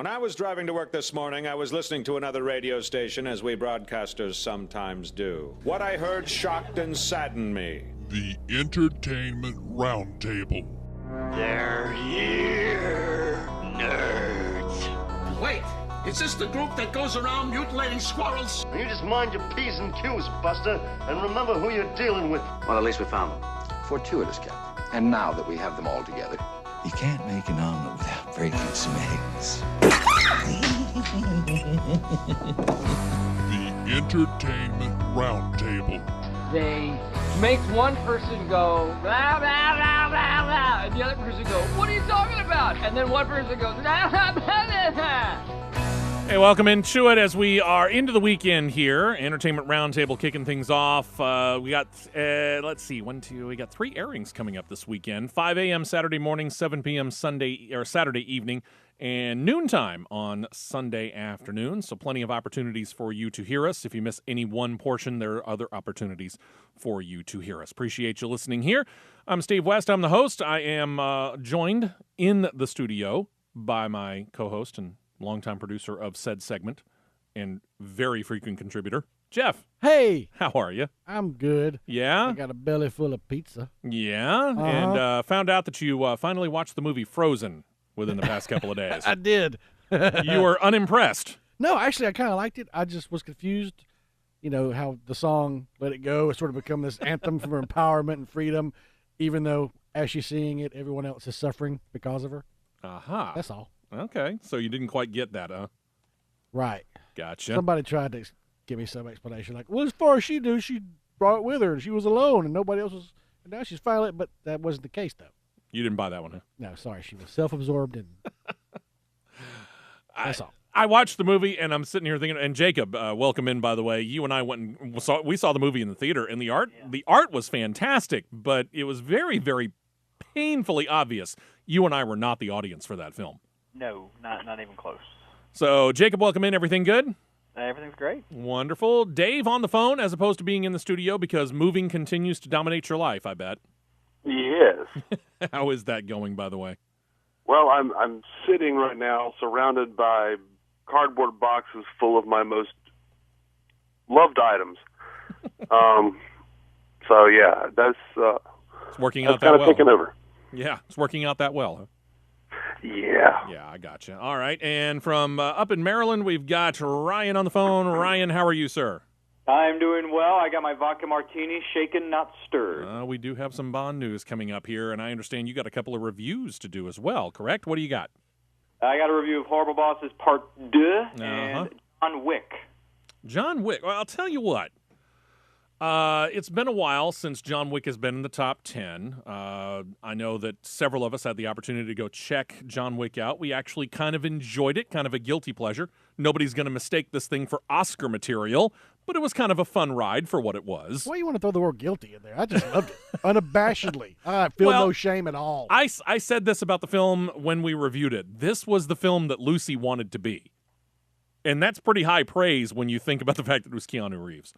When I was driving to work this morning, I was listening to another radio station, as we broadcasters sometimes do. What I heard shocked and saddened me. The Entertainment Roundtable. They're here, nerds. Wait, is this the group that goes around mutilating squirrels? You just mind your P's and Q's, Buster, and remember who you're dealing with. Well, at least we found them. Fortuitous, Captain. And now that we have them all together, you can't make an omelet without breaking some eggs. The Entertainment Roundtable. They make one person go, blah, blah, blah, blah, blah, and the other person go, what are you talking about? And then one person goes, blah, blah, blah, blah. Hey, welcome into it as we are into the weekend here. Entertainment Roundtable kicking things off. We got, let's see, we got 3 airings coming up this weekend. 5 a.m. Saturday morning, 7 p.m. Saturday evening, and noontime on Sunday afternoon. So plenty of opportunities for you to hear us. If you miss any one portion, there are other opportunities for you to hear us. Appreciate you listening here. I'm Steve West. I'm the host. I am joined in the studio by my co-host and longtime producer of said segment and very frequent contributor, Jeff. Hey. How are you? I'm good. Yeah? I got a belly full of pizza. Yeah? And found out that you finally watched the movie Frozen within the past couple of days. I did. You were unimpressed. No, actually, I kind of liked it. I just was confused. You know, how the song Let It Go has sort of become this anthem for empowerment and freedom, even though as she's singing it, everyone else is suffering because of her. Aha. That's all. Okay, so you didn't quite get that, huh? Right. Gotcha. Somebody tried to give me some explanation, like, well, as far as she knew, she brought it with her, and she was alone, and nobody else was, and now she's finally, but that wasn't the case, though. You didn't buy that one, huh? No, sorry, she was self-absorbed, and that's all. I watched the movie, and I'm sitting here thinking, and Jacob, welcome in, by the way. You and I went and we saw the movie in the theater, and the art was fantastic, but it was very, very painfully obvious you and I were not the audience for that film. No, not even close. So, Jacob, welcome in. Everything good? Everything's great. Wonderful. Dave on the phone as opposed to being in the studio because moving continues to dominate your life, I bet. Yes. How is that going, by the way? Well, I'm sitting right now surrounded by cardboard boxes full of my most loved items. So, yeah, that's it's working out that kind of well. taken over. Yeah, it's working out that well, huh? Yeah. Yeah, I gotcha. All right, and from up in Maryland, we've got Ryan on the phone. Ryan, how are you, sir? I'm doing well. I got my vodka martini shaken, not stirred. We do have some Bond news coming up here, and I understand you got a couple of reviews to do as well, correct? What do you got? I got a review of Horrible Bosses Part 2 and John Wick. John Wick. Well, I'll tell you what. It's been a while since John Wick has been in the top 10. I know that several of us had the opportunity to go check John Wick out. We actually kind of enjoyed it, kind of a guilty pleasure. Nobody's going to mistake this thing for Oscar material, but it was kind of a fun ride for what it was. Why do you want to throw the word guilty in there? I just loved it. Unabashedly. I feel no shame at all. I said this about the film when we reviewed it. This was the film that Lucy wanted to be. And that's pretty high praise when you think about the fact that it was Keanu Reeves.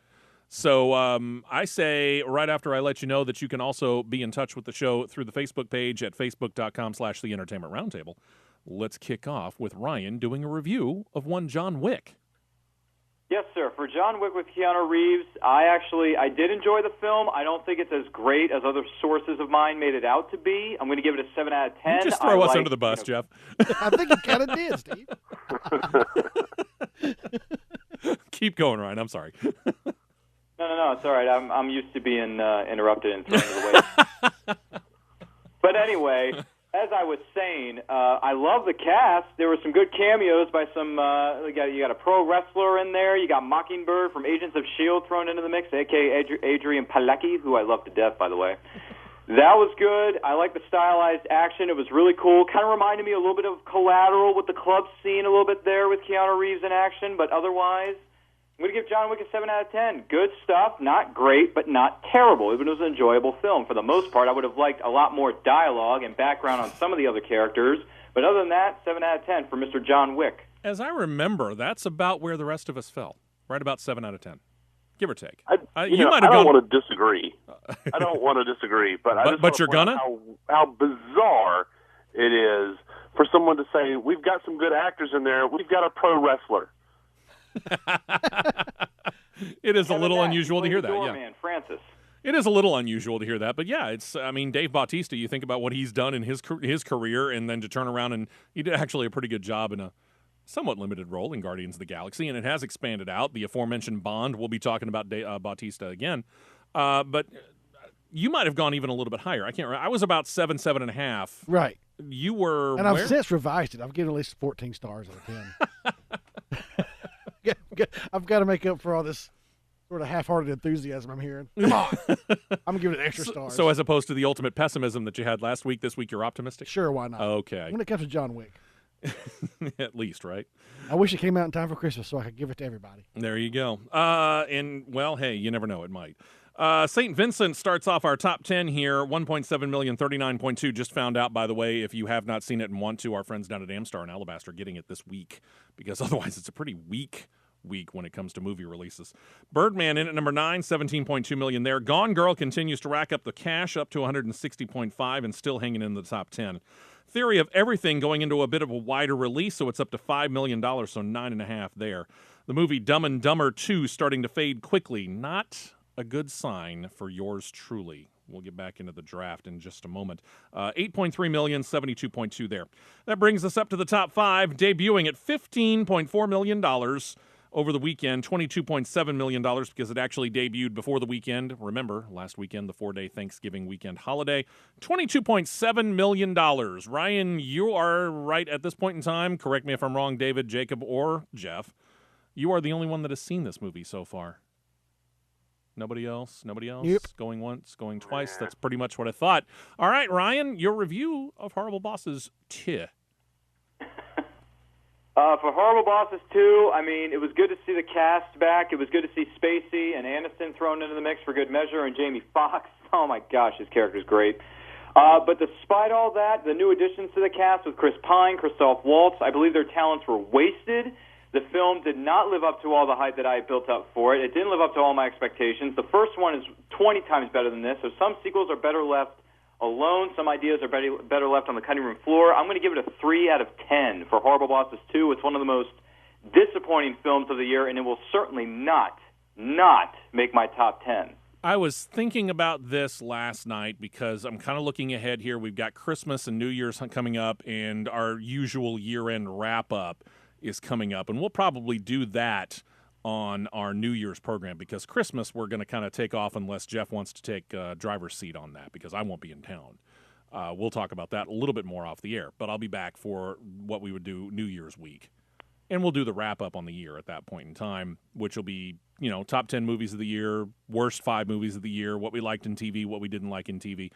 So I say right after I let you know that you can also be in touch with the show through the Facebook page at facebook.com/The Entertainment Roundtable. Let's kick off with Ryan doing a review of one John Wick. Yes, sir. For John Wick with Keanu Reeves, I did enjoy the film. I don't think it's as great as other sources of mine made it out to be. I'm going to give it a 7 out of 10. You just throw us under the bus, Jeff. I think you kind of did, Steve. Keep going, Ryan. I'm sorry. No, it's all right. I'm used to being interrupted and thrown to the waste. But anyway, as I was saying, I love the cast. There were some good cameos by some. You got a pro wrestler in there. You got Mockingbird from Agents of S.H.I.E.L.D. thrown into the mix, a.k.a. Adrian Palicki, who I love to death, by the way. That was good. I like the stylized action. It was really cool. Kind of reminded me a little bit of Collateral with the club scene a little bit there with Keanu Reeves in action, but otherwise, I'm going to give John Wick a 7 out of 10. Good stuff. Not great, but not terrible. It was an enjoyable film. For the most part, I would have liked a lot more dialogue and background on some of the other characters. But other than that, 7 out of 10 for Mr. John Wick. As I remember, that's about where the rest of us fell. Right about 7 out of 10. Give or take. I don't want to disagree. I don't want to disagree. But you're going to? How bizarre it is for someone to say, we've got some good actors in there, we've got a pro wrestler. It is a little unusual to hear that, Doorman, Francis. It is a little unusual to hear that, but yeah, Dave Bautista, you think about what he's done in his career, and then to turn around, and he did actually a pretty good job in a somewhat limited role in Guardians of the Galaxy, and it has expanded out. The aforementioned Bond, we'll be talking about Bautista again, but you might have gone even a little bit higher. I can't remember. I was about 7.5. Right. You were And I've since revised it. I've given at least 14 stars out of 10. I've got to make up for all this sort of half-hearted enthusiasm I'm hearing. Come on. I'm giving it extra stars. So as opposed to the ultimate pessimism that you had last week, this week you're optimistic? Sure, why not? Okay. When it comes to John Wick. At least, right? I wish it came out in time for Christmas so I could give it to everybody. There you go. And, well, hey, you never know. It might. St. Vincent starts off our top 10 here. 1.7 million, 39.2. Just found out, by the way, if you have not seen it and want to, our friends down at Amstar and Alabaster are getting it this week, because otherwise it's a pretty weak week when it comes to movie releases. Birdman in at number 9, 17.2 million there. Gone Girl continues to rack up the cash, up to 160.5 and still hanging in the top 10. Theory of Everything going into a bit of a wider release, so it's up to $5 million, so 9.5 there. The movie Dumb and Dumber 2 starting to fade quickly. Not a good sign for yours truly. We'll get back into the draft in just a moment. 8.3 million, 72.2 there. That brings us up to the top 5, debuting at $15.4 million over the weekend, $22.7 million because it actually debuted before the weekend. Remember, last weekend, the 4-day Thanksgiving weekend holiday. $22.7 million. Ryan, you are right at this point in time. Correct me if I'm wrong, David, Jacob, or Jeff. You are the only one that has seen this movie so far. Nobody else? Nobody else? Yep. Going once, going twice. That's pretty much what I thought. All right, Ryan, your review of Horrible Bosses 2. For Horrible Bosses 2, I mean, it was good to see the cast back. It was good to see Spacey and Aniston thrown into the mix for good measure, and Jamie Foxx. Oh, my gosh, his character's great. But despite all that, the new additions to the cast with Chris Pine, Christoph Waltz, I believe their talents were wasted. The film did not live up to all the hype that I had built up for it. It didn't live up to all my expectations. The first one is 20 times better than this, so some sequels are better left alone. Some ideas are better left on the cutting room floor. I'm going to give it a 3 out of 10 for Horrible Bosses 2. It's one of the most disappointing films of the year, and it will certainly not make my top 10. I was thinking about this last night because I'm kind of looking ahead here. We've got Christmas and New Year's coming up, and our usual year-end wrap-up is coming up, and we'll probably do that on our New Year's program because Christmas we're going to kind of take off unless Jeff wants to take driver's seat on that because I won't be in town. We'll talk about that a little bit more off the air, but I'll be back for what we would do New Year's week. And we'll do the wrap-up on the year at that point in time, which will be, top 10 movies of the year, worst 5 movies of the year, what we liked in TV, what we didn't like in TV.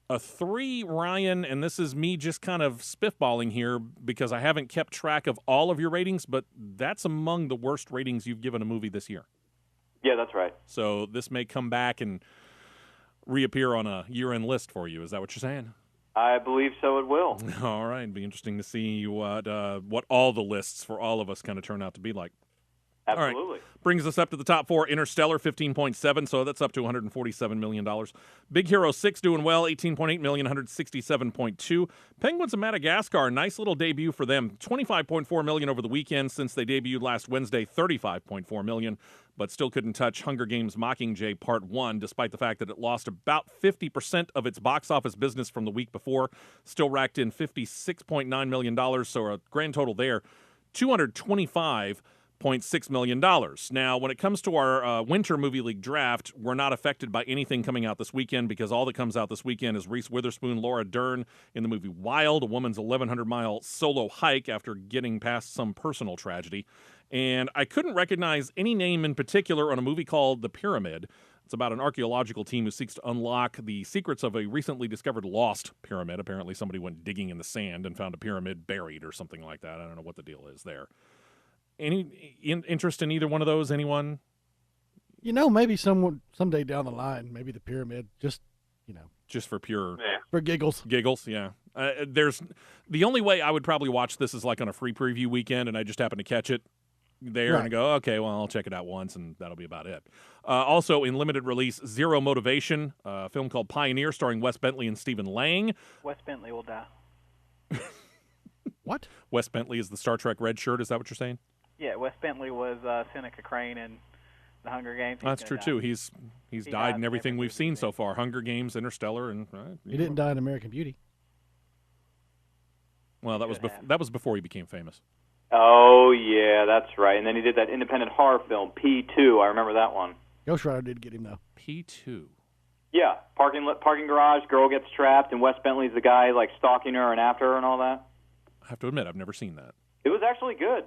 A 3, Ryan, and this is me just kind of spitballing here because I haven't kept track of all of your ratings, but that's among the worst ratings you've given a movie this year. Yeah, that's right. So this may come back and reappear on a year-end list for you. Is that what you're saying? I believe so it will. All right. It'd be interesting to see what all the lists for all of us kind of turn out to be like. Absolutely. All right. Brings us up to the top 4. Interstellar, 15.7, so that's up to $147 million. Big Hero 6 doing well, 18.8 million, 167.2. Penguins of Madagascar, nice little debut for them. 25.4 million over the weekend since they debuted last Wednesday, 35.4 million, but still couldn't touch Hunger Games Mockingjay Part 1, despite the fact that it lost about 50% of its box office business from the week before. Still racked in $56.9 million, so a grand total there, $225.6 million. Now, when it comes to our Winter Movie League draft, we're not affected by anything coming out this weekend because all that comes out this weekend is Reese Witherspoon, Laura Dern in the movie Wild, a woman's 1,100-mile solo hike after getting past some personal tragedy. And I couldn't recognize any name in particular on a movie called The Pyramid. It's about an archaeological team who seeks to unlock the secrets of a recently discovered lost pyramid. Apparently somebody went digging in the sand and found a pyramid buried or something like that. I don't know what the deal is there. Any interest in either one of those? Anyone? Maybe someday down the line, maybe The Pyramid, just for pure for giggles. Giggles, yeah. There's the only way I would probably watch this is like on a free preview weekend, and I just happen to catch it there and I go, okay, well, I'll check it out once, and that'll be about it. Also in limited release, Zero Motivation, a film called Pioneer, starring Wes Bentley and Stephen Lang. Wes Bentley will die. What? Wes Bentley is the Star Trek red shirt. Is that what you're saying? Yeah, Wes Bentley was Seneca Crane in The Hunger Games. That's true, too. He's died in everything we've seen so far. Hunger Games, Interstellar, and... He didn't die in American Beauty. Well, that was before he became famous. Oh, yeah, that's right. And then he did that independent horror film, P2. I remember that one. Ghostwriter did get him, though. P2. Yeah, parking garage, girl gets trapped, and Wes Bentley's the guy, like, stalking her and after her and all that. I have to admit, I've never seen that. It was actually good.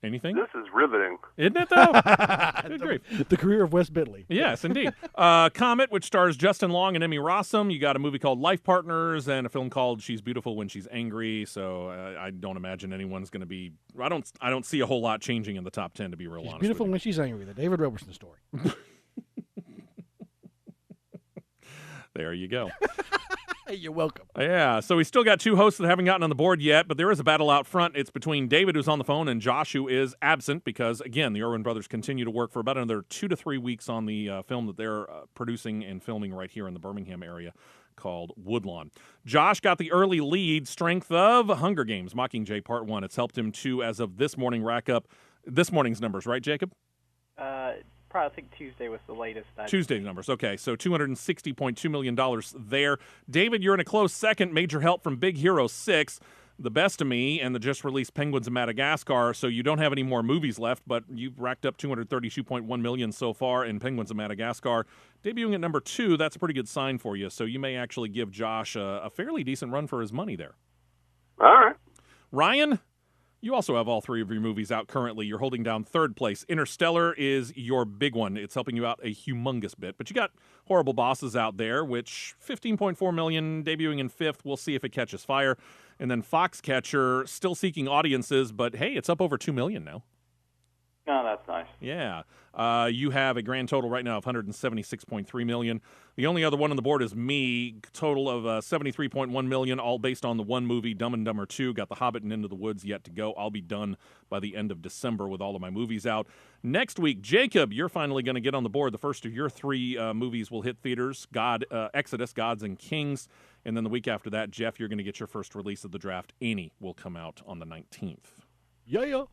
Anything? This is riveting. Isn't it, though? Good grief. The career of Wes Bentley. Yes, indeed. Comet, which stars Justin Long and Emmy Rossum. You got a movie called Life Partners and a film called She's Beautiful When She's Angry. So I don't imagine anyone's going to be... I don't see a whole lot changing in the top 10, to be real honest. She's Beautiful When She's Angry, the David Robertson story. There you go. You're welcome. Yeah, so we still got two hosts that haven't gotten on the board yet, but there is a battle out front. It's between David, who's on the phone, and Josh, who is absent because, again, the Irwin brothers continue to work for about another 2 to 3 weeks on the film that they're producing and filming right here in the Birmingham area called Woodlawn. Josh got the early lead, strength of Hunger Games, Mockingjay Part 1. It's helped him to, as of this morning, rack up this morning's numbers, right, Jacob? Probably, I think Tuesday was the latest. Tuesday's numbers. Okay, so $260.2 million there. David, you're in a close second. Major help from Big Hero 6, The Best of Me, and the just-released Penguins of Madagascar. So you don't have any more movies left, but you've racked up $232.1 million so far in Penguins of Madagascar. Debuting at number 2, that's a pretty good sign for you. So you may actually give Josh a fairly decent run for his money there. All right. Ryan? You also have all three of your movies out currently. You're holding down third place. Interstellar is your big one. It's helping you out a humongous bit. But you got Horrible Bosses out there, which $15.4 million, debuting in fifth. We'll see if it catches fire. And then Foxcatcher, still seeking audiences, but hey, it's up over $2 million now. Oh, that's nice. Yeah. You have a grand total right now of $176.3 million. The only other one on the board is me, total of $73.1 million, all based on the one movie, Dumb and Dumber 2. Got The Hobbit and Into the Woods yet to go. I'll be done by the end of December with all of my movies out. Next week, Jacob, you're finally going to get on the board. The first of your three movies will hit theaters, Exodus, Gods and Kings. And then the week after that, Jeff, you're going to get your first release of the draft. Annie will come out on the 19th. Yeah.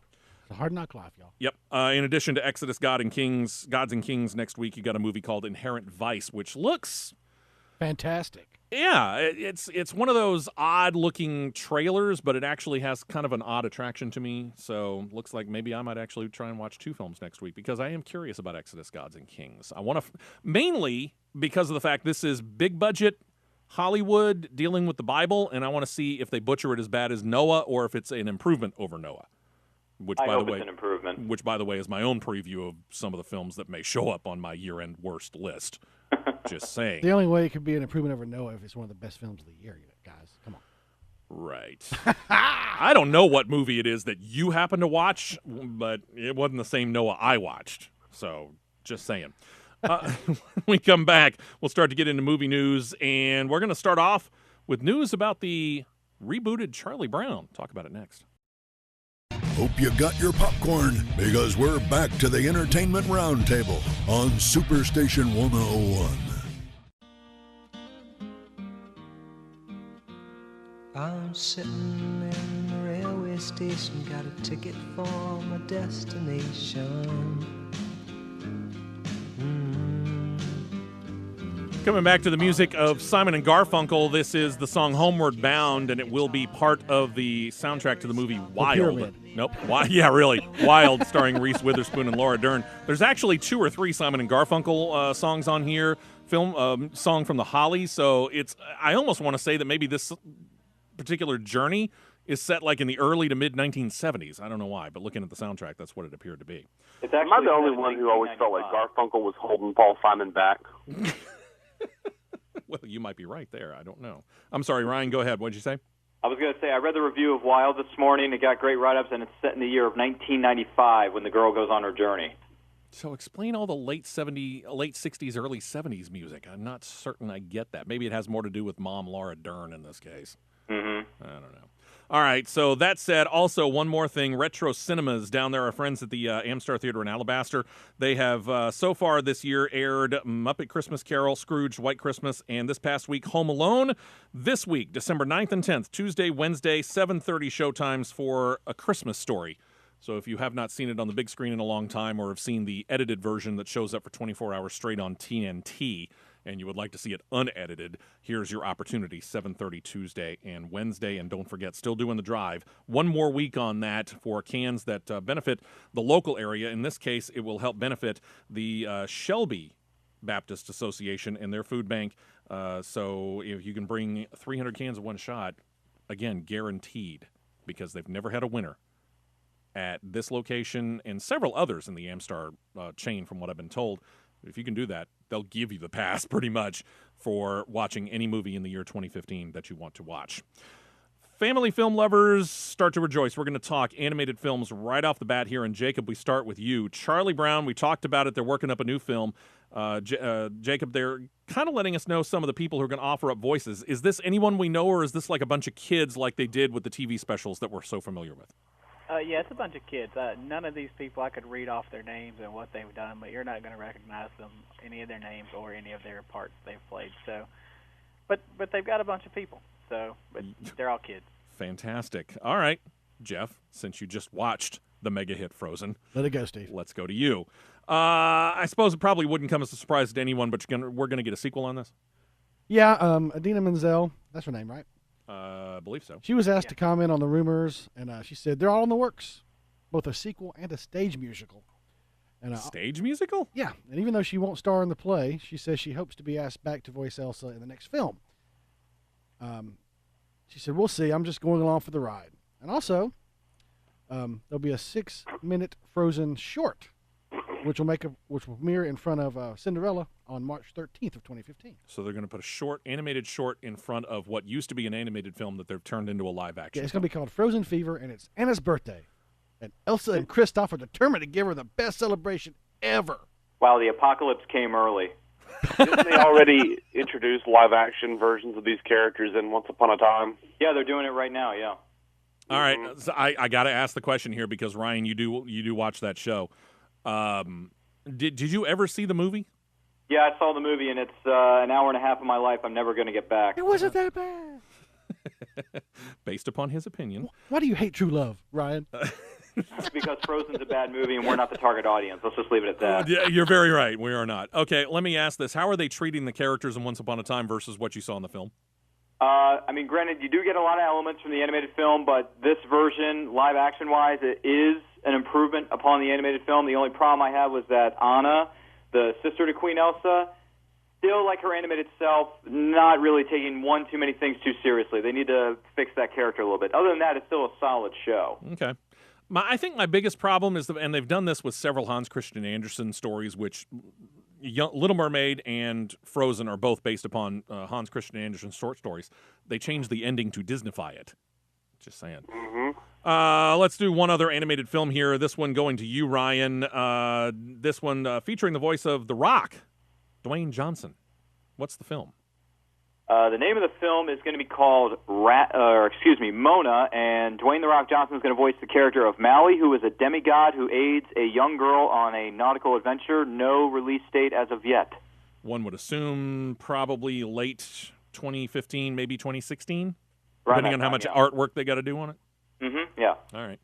It's a hard knock life, y'all. Yep. In addition to Exodus, Gods and Kings next week, you got a movie called Inherent Vice, which looks fantastic. Yeah, it's one of those odd-looking trailers, but it actually has kind of an odd attraction to me. So looks like maybe I might actually try and watch two films next week because I am curious about Exodus, Gods and Kings. I want to mainly because of the fact this is big budget Hollywood dealing with the Bible, and I want to see if they butcher it as bad as Noah or if it's an improvement over Noah. I hope it's an improvement. Which, by the way, is my own preview of some of the films that may show up on my year-end worst list. Just saying. The only way it could be an improvement over Noah if it's one of the best films of the year, guys. Come on. Right. I don't know what movie it is that you happen to watch, but it wasn't the same Noah I watched. So, just saying. When we come back, we'll start to get into movie news, and we're going to start off with news about the rebooted Charlie Brown. Talk about it next. Hope you got your popcorn, because we're back to the Entertainment Roundtable on Superstation 101. I'm sitting in the railway station, got a ticket for my destination. Coming back to the music of Simon and Garfunkel, this is the song Homeward Bound, and it will be part of the soundtrack to the movie Wild. Nope. Yeah, really. Wild, starring Reese Witherspoon and Laura Dern. There's actually 2 or 3 Simon and Garfunkel songs on here, song from the Hollies, so I almost want to say that maybe this particular journey is set like in the early to mid-1970s. I don't know why, but looking at the soundtrack, that's what it appeared to be. Am I the only one who always felt like Garfunkel was holding Paul Simon back? Well, you might be right there. I don't know. I'm sorry, Ryan, go ahead. What did you say? I was going to say, I read the review of Wild this morning. It got great write-ups, and it's set in the year of 1995 when the girl goes on her journey. So explain all the late 60s, early 70s music. I'm not certain I get that. Maybe it has more to do with Mom Laura Dern in this case. Mm-hmm. I don't know. All right, so that said, also one more thing, Retro Cinemas down there, our friends at the Amstar Theater in Alabaster, they have so far this year aired Muppet Christmas Carol, Scrooge, White Christmas, and this past week, Home Alone. This week, December 9th and 10th, Tuesday, Wednesday, 7:30 showtimes for A Christmas Story. So if you have not seen it on the big screen in a long time or have seen the edited version that shows up for 24 hours straight on TNT, and you would like to see it unedited, here's your opportunity, 7:30 Tuesday and Wednesday. And don't forget, still doing the drive. One more week on that for cans that benefit the local area. In this case, it will help benefit the Shelby Baptist Association and their food bank. So if you can bring 300 cans of one shot, again, guaranteed, because they've never had a winner at this location and several others in the Amstar chain, from what I've been told. If you can do that, they'll give you the pass pretty much for watching any movie in the year 2015 that you want to watch. Family film lovers, start to rejoice. We're going to talk animated films right off the bat here. And Jacob, we start with you. Charlie Brown, we talked about it. They're working up a new film. Jacob, they're kind of letting us know some of the people who are going to offer up voices. Is this anyone we know, or is this like a bunch of kids like they did with the TV specials that we're so familiar with? Yeah, it's a bunch of kids. None of these people I could read off their names and what they've done, but you're not going to recognize them, any of their names or any of their parts they've played. So, but they've got a bunch of people. So, but they're all kids. Fantastic. All right, Jeff, since you just watched the mega hit Frozen, let it go, Steve. Let's go to you. I suppose it probably wouldn't come as a surprise to anyone, but we're going to get a sequel on this. Yeah, Idina Menzel, that's her name, right? I believe so. She was asked to comment on the rumors, and she said they're all in the works, both a sequel and a stage musical. And stage musical? Yeah, and even though she won't star in the play, she says she hopes to be asked back to voice Elsa in the next film. She said, "We'll see. I'm just going along for the ride." And also, there'll be a 6-minute Frozen short, which will premiere in front of Cinderella on March 13th of 2015. So they're going to put a animated short in front of what used to be an animated film that they've turned into a live action. Yeah, it's going to be called Frozen Fever, and it's Anna's birthday. And Elsa and Kristoff are determined to give her the best celebration ever. Wow, the apocalypse came early. Didn't they already introduce live-action versions of these characters in Once Upon a Time? Yeah, they're doing it right now, yeah. All right, so I got to ask the question here because, Ryan, you do watch that show. Did you ever see the movie? Yeah, I saw the movie, and it's an hour and a half of my life I'm never going to get back. It wasn't that bad. Based upon his opinion. Why do you hate True Love, Ryan? Because Frozen's a bad movie, and we're not the target audience. Let's just leave it at that. Yeah, you're very right. We are not. Okay, let me ask this. How are they treating the characters in Once Upon a Time versus what you saw in the film? I mean, granted, you do get a lot of elements from the animated film, but this version, live action-wise, it is an improvement upon the animated film. The only problem I had was that Anna, the sister to Queen Elsa, still like her animated self, not really taking too many things too seriously. They need to fix that character a little bit. Other than that, it's still a solid show. Okay. I think my biggest problem is, and they've done this with several Hans Christian Andersen stories, which Little Mermaid and Frozen are both based upon Hans Christian Andersen short stories. They changed the ending to Disneyfy it. Just saying. Mm-hmm. Let's do one other animated film here. This one going to you, Ryan. This one featuring the voice of The Rock, Dwayne Johnson. What's the film? The name of the film is going to be called Mona, and Dwayne "The Rock" Johnson is going to voice the character of Maui, who is a demigod who aids a young girl on a nautical adventure. No release date as of yet. One would assume probably late 2015, maybe 2016, right, depending on how much artwork they got to do on it. Mm-hmm. Yeah. All right.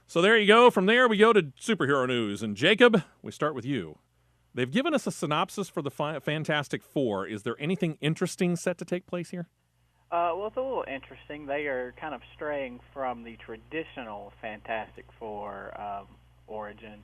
So there you go. From there, we go to superhero news. And Jacob, we start with you. They've given us a synopsis for the Fantastic Four. Is there anything interesting set to take place here? Well, it's a little interesting. They are kind of straying from the traditional Fantastic Four origin.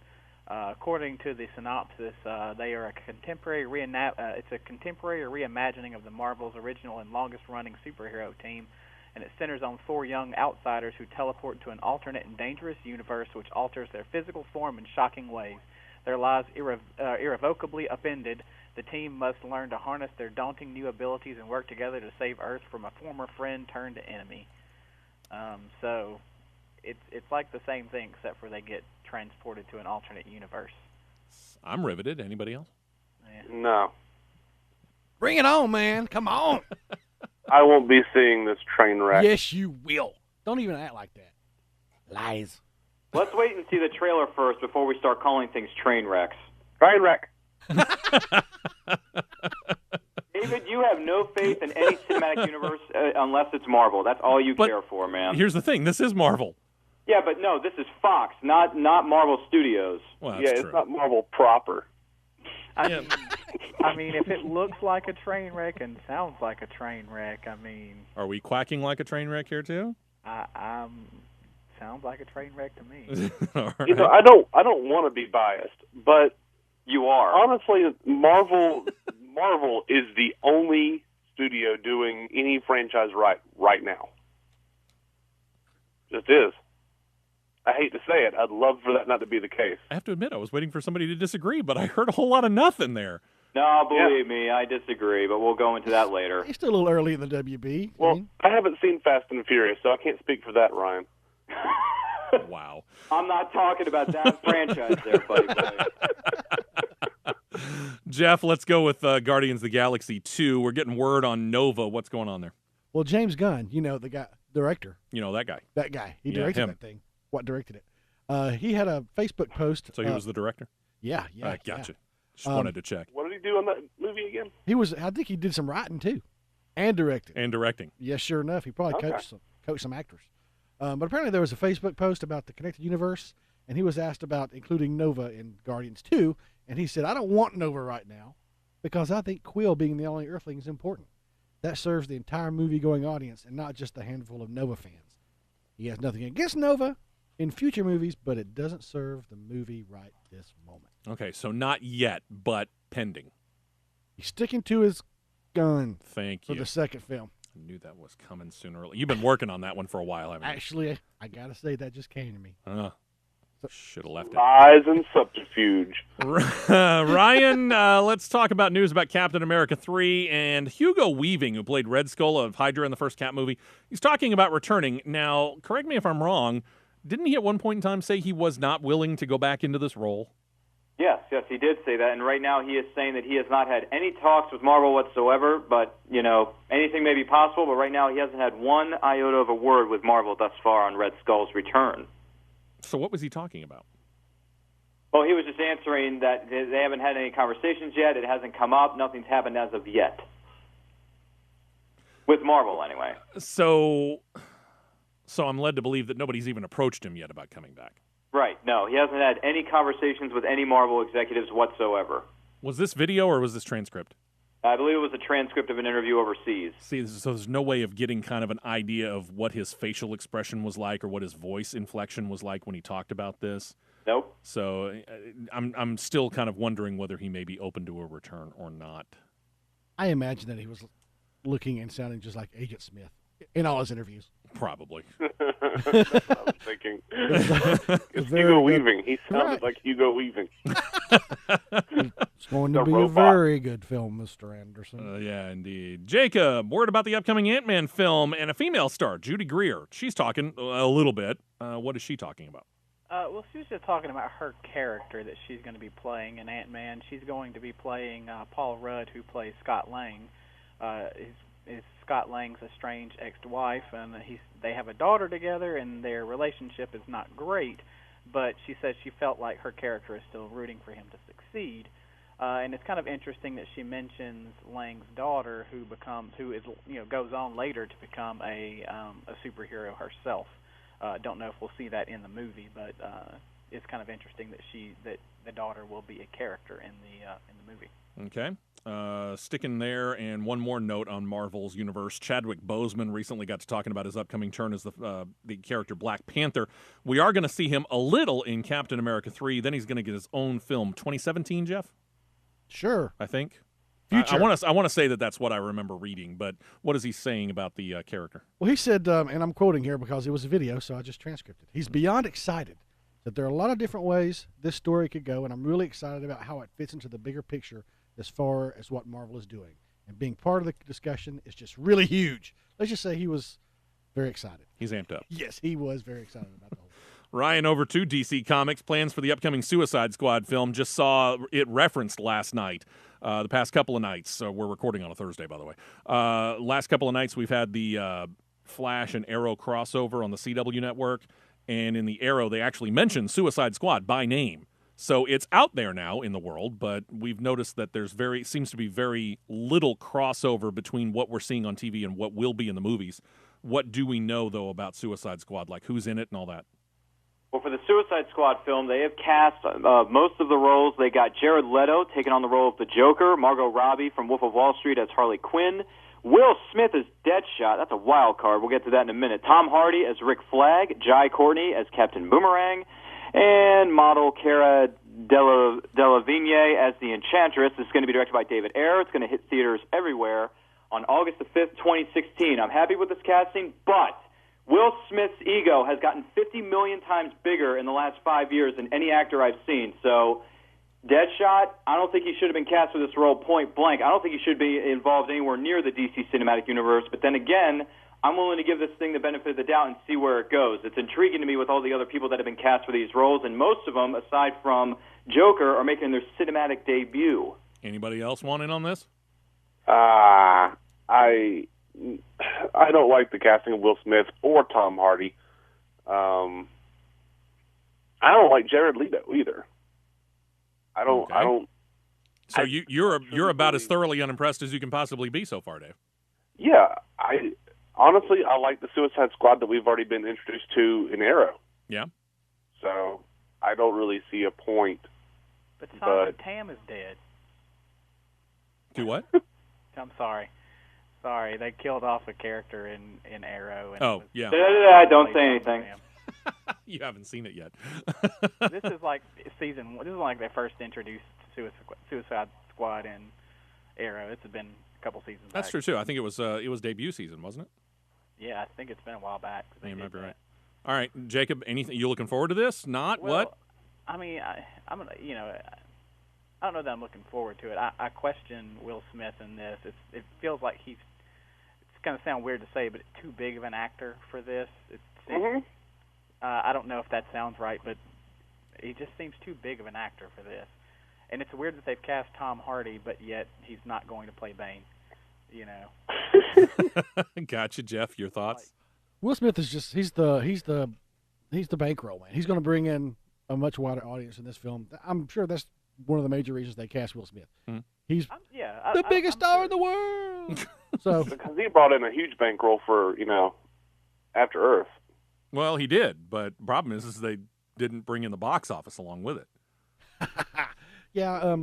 According to the synopsis, they are a contemporary it's a contemporary reimagining of the Marvel's original and longest-running superhero team, and it centers on 4 young outsiders who teleport to an alternate and dangerous universe which alters their physical form in shocking ways. Their lives irrevocably upended, the team must learn to harness their daunting new abilities and work together to save Earth from a former friend turned enemy. So it's like the same thing, except for they get transported to an alternate universe. I'm riveted. Anybody else? Yeah. No. Bring it on, man. Come on. I won't be seeing this train wreck. Yes, you will. Don't even act like that. Lies. Let's wait and see the trailer first before we start calling things train wrecks. Train wreck. David, you have no faith in any cinematic universe unless it's Marvel. That's all you care for, man. Here's the thing. This is Marvel. Yeah, but no, this is Fox, not Marvel Studios. Well, that's Yeah, true. it's not Marvel proper. I mean, if it looks like a train wreck and sounds like a train wreck, I mean, Are we quacking like a train wreck here, too? sounds like a train wreck to me. All right. You know, I don't want to be biased, but you are. Honestly, Marvel is the only studio doing any franchise right now. Just is. I hate to say it. I'd love for that not to be the case. I have to admit, I was waiting for somebody to disagree, but I heard a whole lot of nothing there. No, believe me, I disagree, but we'll go into that later. He's still a little early in the WB. Well, I haven't seen Fast and Furious, so I can't speak for that, Ryan. Wow. I'm not talking about that franchise there, buddy. Jeff, let's go with Guardians of the Galaxy 2. We're getting word on Nova. What's going on there? Well, James Gunn, you know, the guy, director. You know, that guy. That guy. He Yeah, directed him. that thing. What directed it? He had a Facebook post. So he was the director? Yeah. Gotcha. Just wanted to check. What did he do on that movie again? He was. I think he did some writing too, and directing. And directing. Yes, sure enough, he probably Okay. coached some actors. But apparently there was a Facebook post about the connected universe, and he was asked about including Nova in Guardians 2, and he said, "I don't want Nova right now, because I think Quill being the only Earthling is important. That serves the entire movie-going audience, and not just a handful of Nova fans. He has nothing against Nova in future movies, but it doesn't serve the movie right this moment." Okay, so not yet, but pending. He's sticking to his gun. Thank for you. the second film. I knew that was coming sooner or later. You've been working on that one for a while, haven't you? Actually, I gotta say that just came to me. Should have left it. Lies and subterfuge. Ryan, let's talk about news about Captain America 3 and Hugo Weaving, who played Red Skull of Hydra in the first Cap movie. He's talking about returning. Now, correct me if I'm wrong, didn't he at one point in time say he was not willing to go back into this role? Yes, he did say that, and right now he is saying that he has not had any talks with Marvel whatsoever, but, you know, anything may be possible, but right now he hasn't had one iota of a word with Marvel thus far on Red Skull's return. So what was he talking about? Well, he was just answering that they haven't had any conversations yet, it hasn't come up, nothing's happened as of yet. With Marvel, anyway. So I'm led to believe that nobody's even approached him yet about coming back. Right, no, he hasn't had any conversations with any Marvel executives whatsoever. Was this video or was this transcript? I believe it was a transcript of an interview overseas. See, so there's no way of getting kind of an idea of what his facial expression was like or what his voice inflection was like when he talked about this. Nope. So I'm still kind of wondering whether he may be open to a return or not. I imagine that he was looking and sounding just like Agent Smith in all his interviews. Probably. That's what I was thinking. It's Hugo Weaving. He sounded like Hugo Weaving. It's going to The be robot. a very good film, Mr. Anderson. Yeah, indeed. Jacob, word about the upcoming Ant-Man film and a female star, Judy Greer. She's talking a little bit. What is she talking about? Well, she was just talking about her character that she's going to be playing in Ant-Man. She's going to be playing Paul Rudd, who plays Scott Lang. Is Scott Lang's estranged ex-wife, and they have a daughter together, and their relationship is not great. But she says she felt like her character is still rooting for him to succeed. And it's kind of interesting that she mentions Lang's daughter, who is goes on later to become a superhero herself. Don't know if we'll see that in the movie, but it's kind of interesting that the daughter will be a character in the movie. Okay. Sticking there, and one more note on Marvel's universe. Chadwick Boseman recently got to talking about his upcoming turn as the character Black Panther. We are going to see him a little in Captain America 3. Then he's going to get his own film. 2017, Jeff? Sure. I think. Future. I want to say that that's what I remember reading, but what is he saying about the character? Well, he said, and I'm quoting here because it was a video, so I just transcribed it. He's beyond excited that there are a lot of different ways this story could go, and I'm really excited about how it fits into the bigger picture as far as what Marvel is doing. And being part of the discussion is just really huge. Let's just say he was very excited. He's amped up. Yes, he was very excited about the whole thing. Ryan, over to DC Comics. Plans for the upcoming Suicide Squad film. Just saw it referenced last night. The past couple of nights. So we're recording on a Thursday, by the way. Last couple of nights we've had the Flash and Arrow crossover on the CW network, and in the Arrow they actually mention Suicide Squad by name. So it's out there now in the world, but we've noticed that there's seems to be very little crossover between what we're seeing on TV and what will be in the movies. What do we know, though, about Suicide Squad? Like, who's in it and all that? Well, for the Suicide Squad film, they have cast most of the roles. They got Jared Leto taking on the role of the Joker, Margot Robbie from Wolf of Wall Street as Harley Quinn, Will Smith as Deadshot. That's a wild card. We'll get to that in a minute. Tom Hardy as Rick Flag, Jai Courtney as Captain Boomerang, and model Cara Delevingne as the Enchantress. This is going to be directed by David Ayer. It's going to hit theaters everywhere on August the 5th, 2016. I'm happy with this casting, but Will Smith's ego has gotten 50 million times bigger in the last 5 years than any actor I've seen. So Deadshot, I don't think he should have been cast for this role point blank. I don't think he should be involved anywhere near the DC Cinematic Universe. But then again, I'm willing to give this thing the benefit of the doubt and see where it goes. It's intriguing to me with all the other people that have been cast for these roles, and most of them, aside from Joker, are making their cinematic debut. Anybody else want in on this? I don't like the casting of Will Smith or Tom Hardy. I don't like Jared Leto either. I don't. So you're about as thoroughly unimpressed as you can possibly be so far, Dave. Yeah, honestly, I like the Suicide Squad that we've already been introduced to in Arrow. Yeah. So I don't really see a point. But Simon Tam is dead. Do what? I'm sorry. Sorry, they killed off a character in Arrow. And yeah. Don't say anything. You haven't seen it yet. This is like season one. This is like they first introduced Suicide Squad in Arrow. It's been a couple seasons back. That's true, too. I think it was debut season, wasn't it? Yeah, I think it's been a while back. You might be right. All right, Jacob, anything you looking forward to this? Not? Well, what? I mean, I'm gonna, I don't know that I'm looking forward to it. I question Will Smith in this. It feels like it's going to sound weird to say, but it's too big of an actor for this. I don't know if that sounds right, but he just seems too big of an actor for this. And it's weird that they've cast Tom Hardy, but yet he's not going to play Bane. Gotcha, Jeff. Your thoughts? Will Smith is just—he's the bankroll man. He's going to bring in a much wider audience in this film. I'm sure that's one of the major reasons they cast Will Smith. Mm-hmm. He's the biggest star in the world. So because he brought in a huge bankroll for After Earth. Well, he did, but the problem is they didn't bring in the box office along with it. Yeah,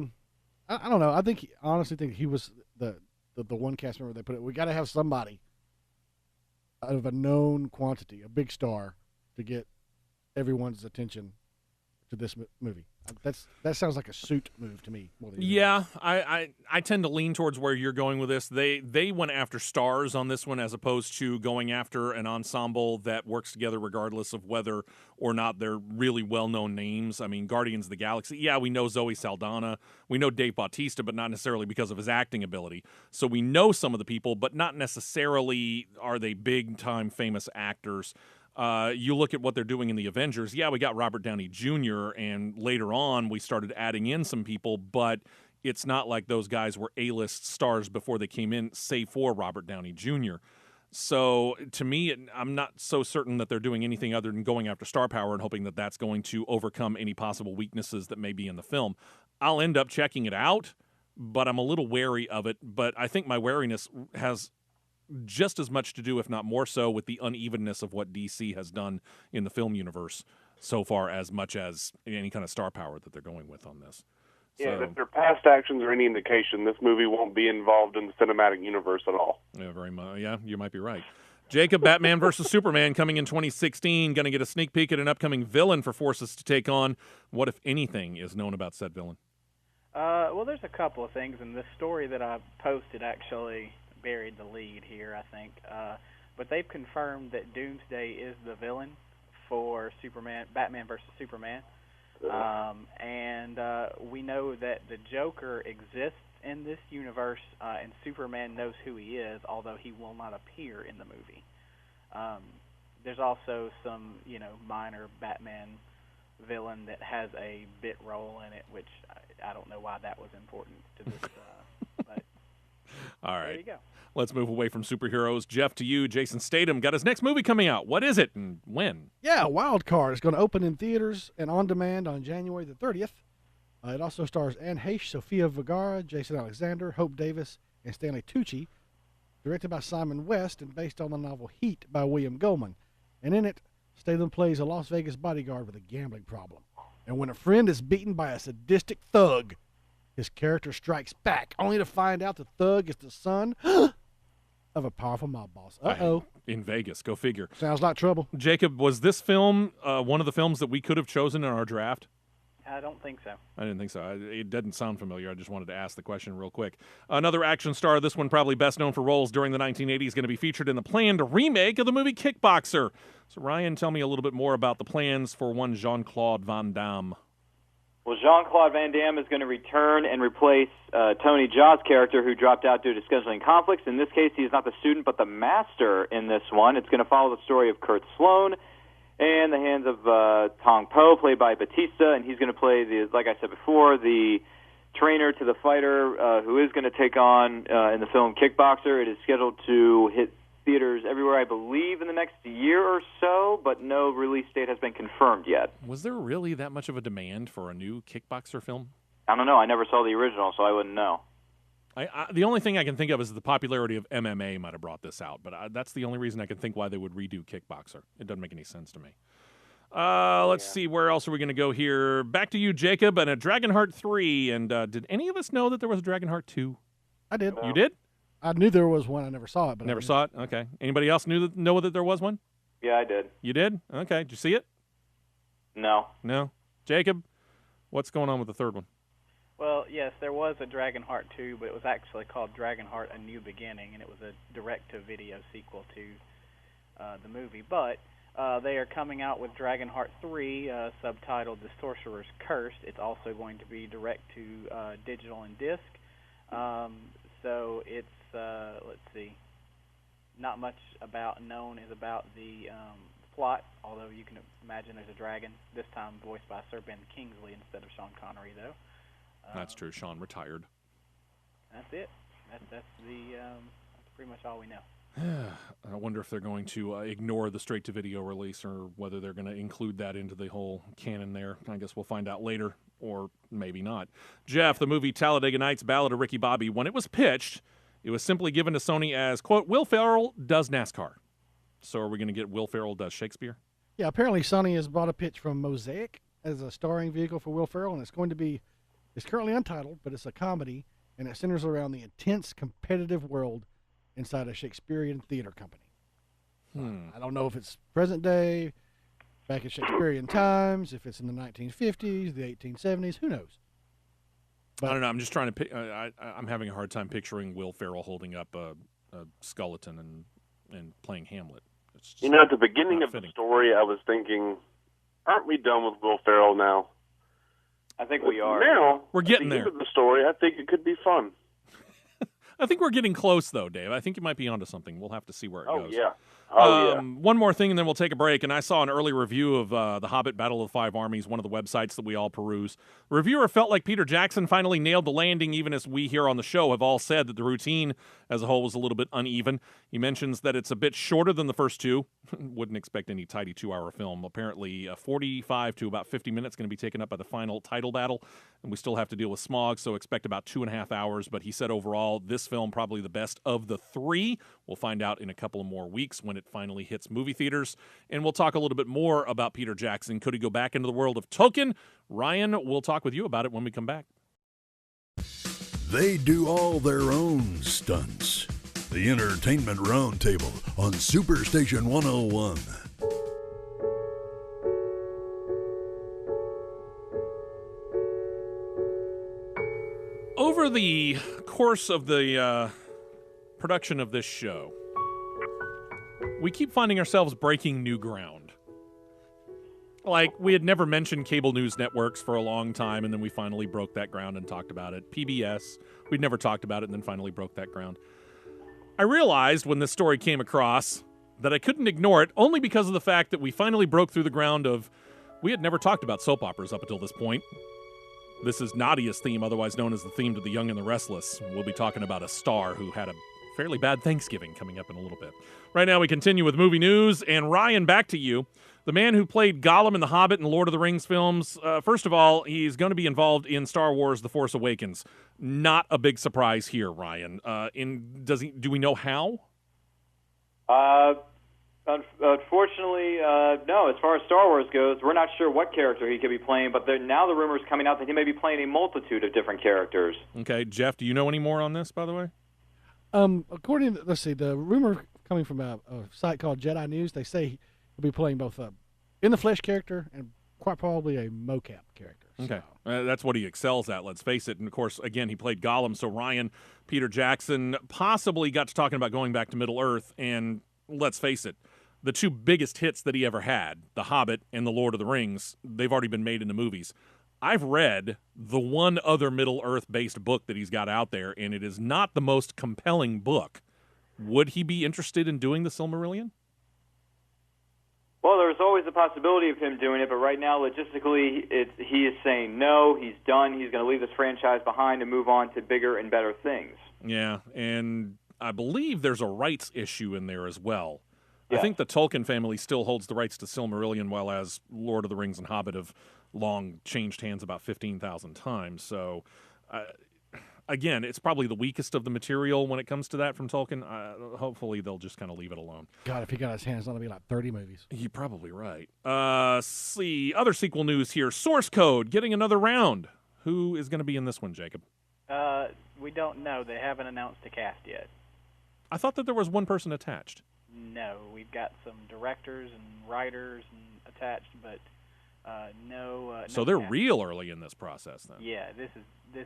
I don't know. I honestly think he was the one cast member they put it. We got to have somebody out of a known quantity, a big star, to get everyone's attention to this movie. That sounds like a suit move to me. More than yeah, I tend to lean towards where you're going with this. They went after stars on this one as opposed to going after an ensemble that works together regardless of whether or not they're really well-known names. I mean, Guardians of the Galaxy, yeah, we know Zoe Saldana. We know Dave Bautista, but not necessarily because of his acting ability. So we know some of the people, but not necessarily are they big-time famous actors. You look at what they're doing in the Avengers. Yeah, we got Robert Downey Jr., and later on we started adding in some people, but it's not like those guys were A-list stars before they came in, save for Robert Downey Jr. So to me, I'm not so certain that they're doing anything other than going after star power and hoping that that's going to overcome any possible weaknesses that may be in the film. I'll end up checking it out, but I'm a little wary of it. But I think my wariness has just as much to do, if not more so, with the unevenness of what DC has done in the film universe so far, as much as any kind of star power that they're going with on this. Yeah, if their past actions are any indication, this movie won't be involved in the cinematic universe at all. Yeah, very much. Yeah, you might be right. Jacob, Batman versus Superman coming in 2016. Going to get a sneak peek at an upcoming villain for forces to take on. What, if anything, is known about said villain? Well, there's a couple of things, and the story that I posted actually buried the lead here, I think. But they've confirmed that Doomsday is the villain for Batman versus Superman. And we know that the Joker exists in this universe, and Superman knows who he is, although he will not appear in the movie. There's also some, minor Batman villain that has a bit role in it, which I don't know why that was important to this. But All right. There you go. Let's move away from superheroes. Jeff, to you. Jason Statham got his next movie coming out. What is it and when? Yeah, Wild Card is going to open in theaters and on demand on January the 30th. It also stars Anne Heche, Sofia Vergara, Jason Alexander, Hope Davis, and Stanley Tucci. Directed by Simon West and based on the novel Heat by William Goldman. And in it, Statham plays a Las Vegas bodyguard with a gambling problem. And when a friend is beaten by a sadistic thug, his character strikes back, only to find out the thug is the son of a powerful mob boss. Uh-oh. In Vegas. Go figure. Sounds like trouble. Jacob, was this film one of the films that we could have chosen in our draft? I don't think so. I didn't think so. It doesn't sound familiar. I just wanted to ask the question real quick. Another action star, this one probably best known for roles during the 1980s, going to be featured in the planned remake of the movie Kickboxer. So, Ryan, tell me a little bit more about the plans for one Jean-Claude Van Damme. Well, Jean-Claude Van Damme is going to return and replace Tony Jaa's character, who dropped out due to scheduling conflicts. In this case, he is not the student, but the master in this one. It's going to follow the story of Kurt Sloan and the hands of Tong Po, played by Batista, and he's going to play, like I said before, the trainer to the fighter who is going to take on in the film Kickboxer. It is scheduled to hit theaters everywhere, I believe, in the next year or so, but no release date has been confirmed yet. Was there really that much of a demand for a new Kickboxer film? I don't know. I never saw the original, so I wouldn't know. The only thing I can think of is the popularity of MMA might have brought this out, but that's the only reason I can think why they would redo Kickboxer. It doesn't make any sense to me. Let's see, where else are we going to go here? Back to you, Jacob, and a Dragonheart 3. And did any of us know that there was a Dragonheart 2? I did. You did? I knew there was one. I never saw it. But Never saw it? Okay. Anybody else know that there was one? Yeah, I did. You did? Okay. Did you see it? No. No? Jacob, what's going on with the third one? Well, yes, there was a Dragonheart 2, but it was actually called Dragonheart: A New Beginning, and it was a direct-to-video sequel to the movie. But they are coming out with Dragonheart 3, subtitled The Sorcerer's Curse. It's also going to be direct-to-digital and disc. So it's, let's see, not much known is about the plot, although you can imagine there's a dragon, this time voiced by Sir Ben Kingsley instead of Sean Connery, though. That's true. Sean retired. That's it. That's pretty much all we know. I wonder if they're going to ignore the straight-to-video release or whether they're going to include that into the whole canon there. I guess we'll find out later, or maybe not. Jeff, the movie Talladega Nights, Ballad of Ricky Bobby, when it was pitched, it was simply given to Sony as, quote, Will Ferrell does NASCAR. So are we going to get Will Ferrell does Shakespeare? Yeah, apparently Sony has bought a pitch from Mosaic as a starring vehicle for Will Ferrell, and it's currently untitled, but it's a comedy, and it centers around the intense competitive world inside a Shakespearean theater company. I don't know if it's present day, back in Shakespearean times, if it's in the 1950s, the 1870s, who knows? But I don't know. I'm just trying to I'm having a hard time picturing Will Ferrell holding up a skeleton and playing Hamlet. At the beginning of the story, I was thinking, aren't we done with Will Ferrell now? I think we are. Now, we're getting at the there. end of the story, I think it could be fun. I think we're getting close, though, Dave. I think you might be onto something. We'll have to see where it goes. Yeah. One more thing, and then we'll take a break. And I saw an early review of The Hobbit: Battle of the Five Armies, one of the websites that we all peruse. The reviewer felt like Peter Jackson finally nailed the landing, even as we here on the show have all said that the routine as a whole was a little bit uneven. He mentions that it's a bit shorter than the first two. Wouldn't expect any tidy 2-hour film. Apparently, 45 to about 50 minutes going to be taken up by the final title battle, and we still have to deal with smog, so expect about 2.5 hours. But he said overall, this film probably the best of the three. We'll find out in a couple of more weeks when it finally hits movie theaters, and we'll talk a little bit more about Peter Jackson. Could he go back into the world of Tolkien? Ryan, we'll talk with you about it when we come back. They do all their own stunts. The Entertainment Roundtable on Superstation 101. Over the course of the production of this show, we keep finding ourselves breaking new ground. Like, we had never mentioned cable news networks for a long time, and then we finally broke that ground and talked about it. PBS, we'd never talked about it, and then finally broke that ground. I realized when this story came across that I couldn't ignore it, only because of the fact that we finally broke through the ground of, we had never talked about soap operas up until this point. This is Nadia's theme, otherwise known as the theme to The Young and the Restless. We'll be talking about a star who had a fairly bad Thanksgiving coming up in a little bit. Right now we continue with movie news, and Ryan, back to you. The man who played Gollum in The Hobbit and Lord of the Rings films, first of all, he's going to be involved in Star Wars The Force Awakens. Not a big surprise here, Ryan. Do we know how? Unfortunately, no. As far as Star Wars goes, we're not sure what character he could be playing, but now the rumor's coming out that he may be playing a multitude of different characters. Okay, Jeff, do you know any more on this, by the way? According to, let's see, the rumor coming from a site called Jedi News, they say he'll be playing both in the flesh character and quite probably a mocap character. Okay, that's what he excels at, let's face it. And, of course, again, he played Gollum, so Ryan, Peter Jackson possibly got to talking about going back to Middle-earth, and let's face it, the two biggest hits that he ever had, The Hobbit and The Lord of the Rings, they've already been made into movies. I've read the one other Middle-earth-based book that he's got out there, and it is not the most compelling book. Would he be interested in doing the Silmarillion? Well, there's always a possibility of him doing it, but right now, logistically, he is saying no, he's done, he's going to leave this franchise behind and move on to bigger and better things. Yeah, and I believe there's a rights issue in there as well. Yeah. I think the Tolkien family still holds the rights to Silmarillion, while as Lord of the Rings and Hobbit have long changed hands about 15,000 times. So, again, it's probably the weakest of the material when it comes to that from Tolkien. Hopefully they'll just kind of leave it alone. God, if he got his hands on it, it'd be like 30 movies. You're probably right. See, other sequel news here. Source Code getting another round. Who is going to be in this one, Jacob? We don't know. They haven't announced a cast yet. I thought that there was one person attached. No, we've got some directors and writers attached, but no. So they're real early in this process, then. Yeah, this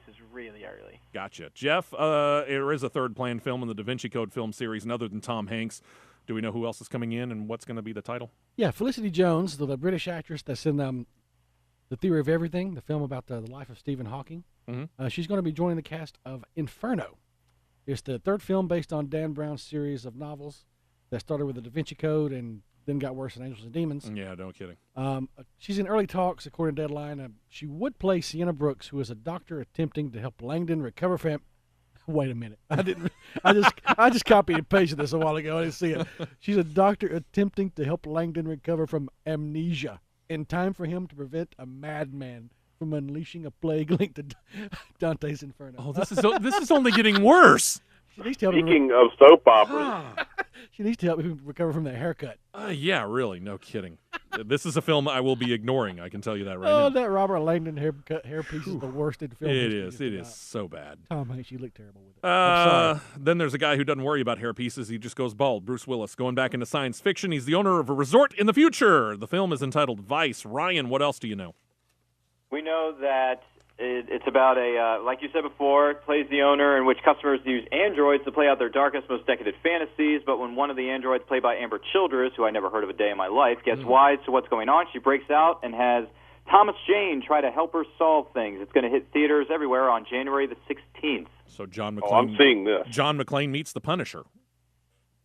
is really early. Gotcha, Jeff. There is a third planned film in the Da Vinci Code film series, and other than Tom Hanks, do we know who else is coming in and what's going to be the title? Yeah, Felicity Jones, the British actress that's in The Theory of Everything, the film about the life of Stephen Hawking. Mm-hmm. She's going to be joining the cast of Inferno. It's the third film based on Dan Brown's series of novels that started with the Da Vinci Code and then got worse than Angels and Demons. Yeah, no kidding. She's in early talks, according to Deadline. She would play Sienna Brooks, who is a doctor attempting to help Langdon recover from. Wait a minute. I just copied and pasted this a while ago. I didn't see it. She's a doctor attempting to help Langdon recover from amnesia in time for him to prevent a madman from unleashing a plague linked to Dante's Inferno. Oh, this is only getting worse. She needs to help Speaking of soap operas. She needs to help him recover from that haircut. Yeah, really, no kidding. This is a film I will be ignoring, I can tell you that right now. Oh, that Robert Langdon hairpiece is the worst in film. It is so bad. Tom Hanks, you look terrible with it. I'm sorry. Then there's a guy who doesn't worry about hairpieces, he just goes bald. Bruce Willis, going back into science fiction. He's the owner of a resort in the future. The film is entitled Vice. Ryan, what else do you know? We know that it's about like you said before, it plays the owner in which customers use androids to play out their darkest, most decadent fantasies, but when one of the androids, played by Amber Childers, who I never heard of a day in my life, gets wise to what's going on, she breaks out and has Thomas Jane try to help her solve things. It's going to hit theaters everywhere on January the 16th. So John McClane. I'm seeing this. John McClane meets the Punisher.